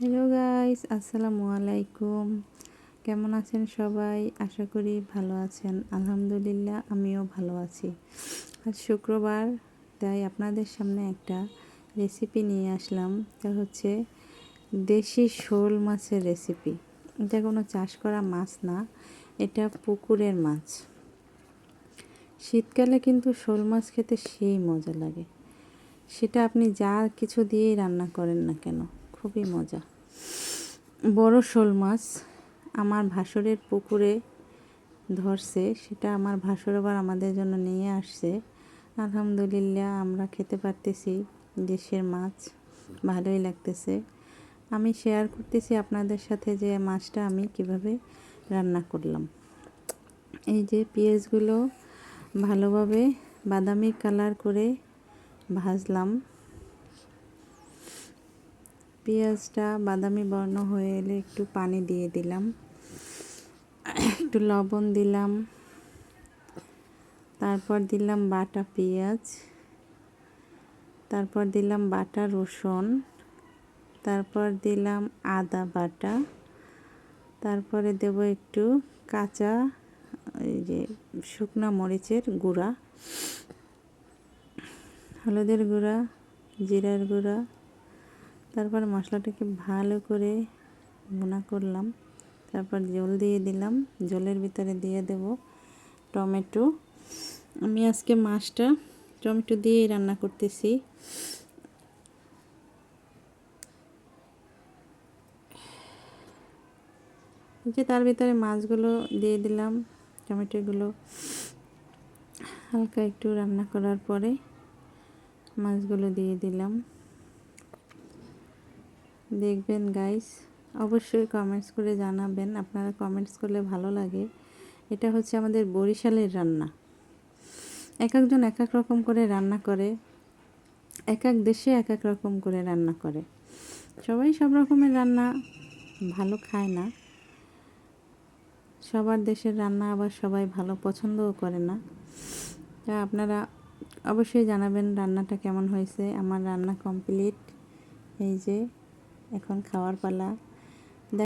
Hello guys, আসসালামু আলাইকুম। কেমন আছেন সবাই? আশা করি ভালো আছেন। আলহামদুলিল্লাহ, আমিও ভালো আছি। আজ শুক্রবার, তাই আপনাদের সামনে একটা রেসিপি নিয়ে আসলাম। তা হচ্ছে দেশি শোল মাছের রেসিপি। এটা কোনো চাষ করা মাছ না, এটা পুকুরের মাছ। শীতকালে কিন্তু শোল মাছ খেতে সেই মজা লাগে। সেটা আপনি যা কিছু দিয়েই রান্না করেন না কেন, খুবই মজা। বড় শোল মাছ আমার ভাসুরের পুকুরে ধরছে, সেটা আমার ভাসুর আবার আমাদের জন্য নিয়ে আসছে। আলহামদুলিল্লাহ, আমরা খেতে পারতেছি। দেশের মাছ ভালোই লাগতেছে। আমি শেয়ার করতেছি আপনাদের সাথে যে মাছটা আমি কিভাবে রান্না করলাম। এই যে পেঁয়াজগুলো ভালোভাবে বাদামি কালার করে ভাজলাম। পেঁয়াজটা বাদামি বর্ণ হয়ে এলে একটু পানি দিয়ে দিলাম, একটু লবণ দিলাম, তারপর দিলাম বাটা পেঁয়াজ, তারপর দিলাম বাটা রসুন, তারপর দিলাম আদা বাটা, তারপরে দেব একটু কাঁচা এই যে শুকনো মরিচের গুঁড়া, হলুদের গুঁড়া, জিরার গুঁড়া। তারপর মশলাটাকে ভালো করে ভুনা করলাম। তারপর জল দিয়ে দিলাম, জলের ভিতরে দিয়ে দেব টমেটো। আমি আজকে মাছটা টমেটো দিয়েই রান্না করতেছি। যে তার ভিতরে মাছগুলো দিয়ে দিলাম, টমেটোগুলো হালকা একটু রান্না করার পরে মাছগুলো দিয়ে দিলাম। দেখবেন গাইস, অবশ্যই কমেন্টস করে জানাবেন। আপনারা কমেন্টস করলে ভালো লাগে। এটা হচ্ছে আমাদের বরিশালের রান্না। এক একজন এক এক রকম করে রান্না করে, এক এক দেশে এক এক রকম করে রান্না করে। সবাই সব রকমের রান্না ভালো খায় না, সবার দেশের রান্না আবার সবাই ভালো পছন্দও করে না। তা আপনারা অবশ্যই জানাবেন রান্নাটা কেমন হয়েছে। আমার রান্না কমপ্লিট। এই যে এখন খাওয়ার পালা।